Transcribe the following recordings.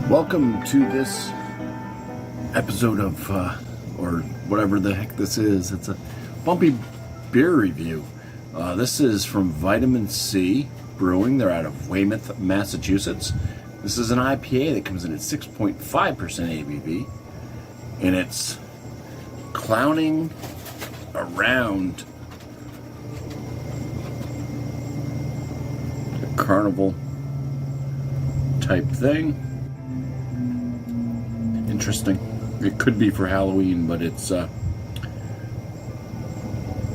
Welcome to this episode of, or whatever the heck this is. It's a BuMpY beer review. This is from Vitamin C Brewing. They're out of Weymouth, Massachusetts. This is an IPA that comes in at 6.5% ABV, and it's clowning around a carnival type thing. Interesting. It could be for Halloween, but it's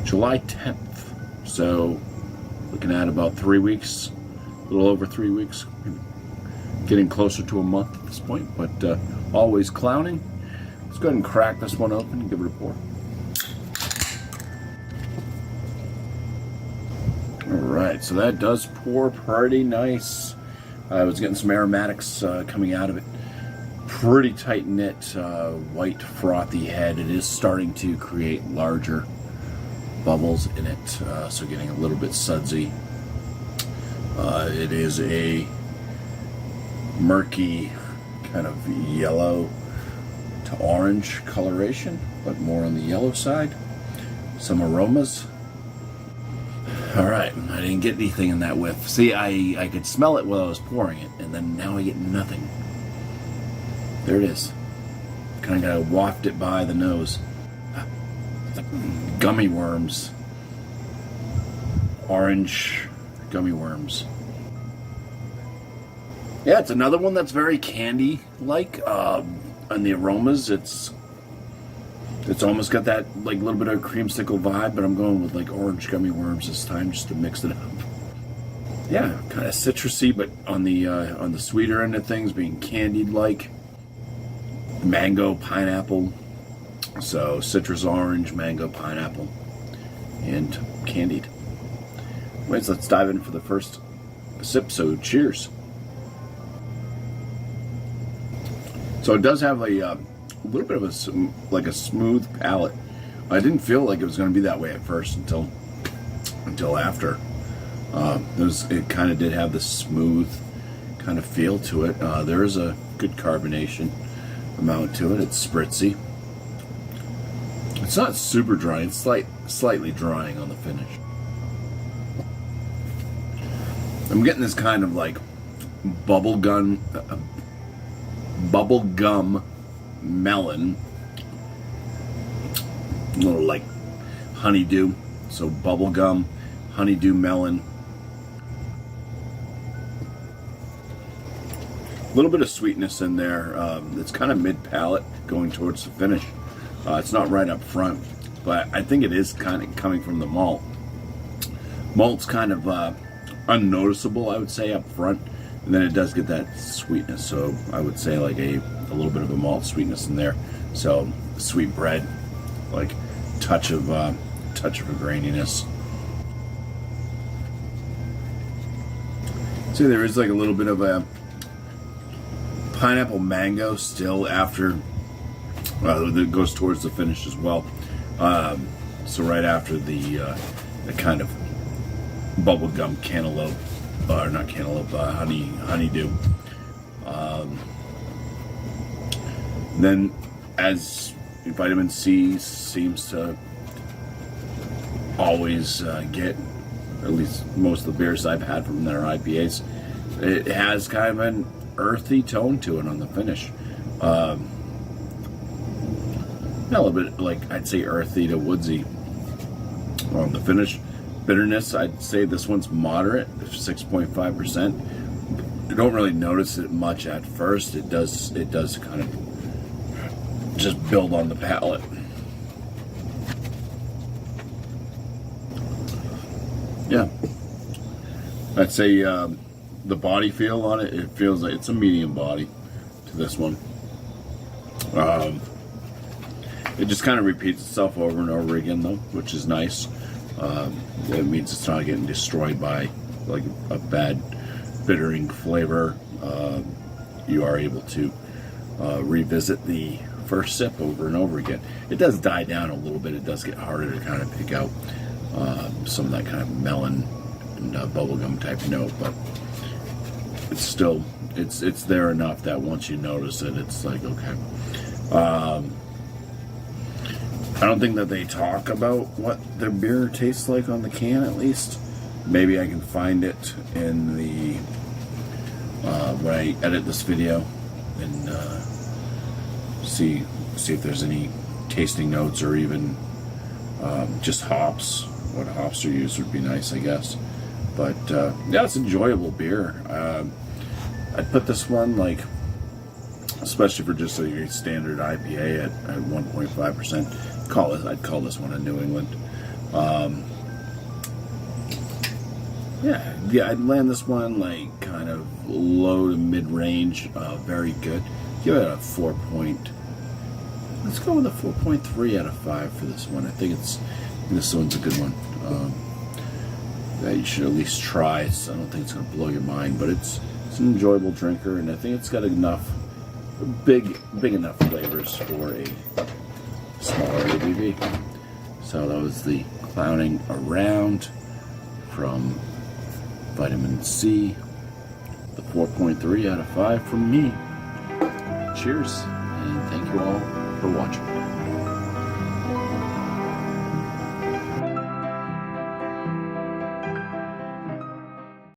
July 10th. So looking at about 3 weeks, a little over 3 weeks, getting closer to a month at this point, but always clowning. Let's go ahead and crack this one open and give it a pour. Alright, so that does pour pretty nice. I was getting some aromatics coming out of it. Pretty tight knit, white frothy head. It is starting to create larger bubbles in it, so getting a little bit sudsy. It is a murky kind of yellow to orange coloration, but more on the yellow side. Some aromas. Alright, I didn't get anything in that whiff. See, I could smell it while I was pouring it, and then now I get nothing. There it is. Kind of gotta waft it by the nose. Gummy worms. Orange gummy worms. Yeah, it's another one that's very candy-like. On the aromas, it's almost got that like little bit of creamsicle vibe, but I'm going with like orange gummy worms this time just to mix it up. Yeah, kind of citrusy, but on the sweeter end of things, being candied-like. Mango, pineapple. So citrus, orange, mango, pineapple, and candied. Wait, so let's dive in for the first sip. So cheers. So it does have a little bit of a smooth palate. I didn't feel like it was going to be that way at first until after. It kind of did have this smooth kind of feel to it. There is a good carbonation amount to it. It's spritzy. It's not super dry. It's slightly drying on the finish. I'm getting this kind of like bubble gum melon, a little like honeydew. So bubblegum, honeydew melon. A little bit of sweetness in there. It's kind of mid-palate going towards the finish. It's not right up front, but I think it is kind of coming from the malt. Malt's kind of unnoticeable, I would say, up front, and then it does get that sweetness. So I would say like a little bit of a malt sweetness in there. So sweet bread, like touch of a graininess. See, there is like a little bit of a pineapple mango still after that goes towards the finish as well. So right after the kind of bubblegum cantaloupe, or not cantaloupe, honeydew. Then, as vitamin C seems to always get, or at least most of the beers I've had from their IPAs, it has kind of an earthy tone to it on the finish. A little bit like, I'd say, earthy to woodsy on the finish. Bitterness, I'd say this one's moderate, 6.5%. You don't really notice it much at first. It does kind of just build on the palate. Yeah, I'd say the body feel on it, it feels like it's a medium body to this one. It just kind of repeats itself over and over again though, which is nice. It means it's not getting destroyed by like a bad bittering flavor. You are able to revisit the first sip over and over again. It does die down a little bit. It does get harder to kind of pick out some of that kind of melon and bubblegum type note, but still, it's there enough that once you notice it, it's like, okay. I don't think that they talk about what their beer tastes like on the can, at least. Maybe I can find it in the when I edit this video and see if there's any tasting notes or even just hops. What hops are used would be nice, I guess. But yeah, it's enjoyable beer. I'd put this one, like, especially for just a standard IPA at 1.5%. I'd call this one a New England. Yeah, I'd land this one like kind of low to mid range. Very good. Give it a 4 point. Let's go with a 4.3 out of 5 for this one. I think this one's a good one. That you should at least try. I don't think it's going to blow your mind, but it's an enjoyable drinker, and I think it's got enough big enough flavors for a smaller ABV. So that was the Clowning Around from Vitamin C. The 4.3 out of 5 from me. Cheers, and thank you all for watching.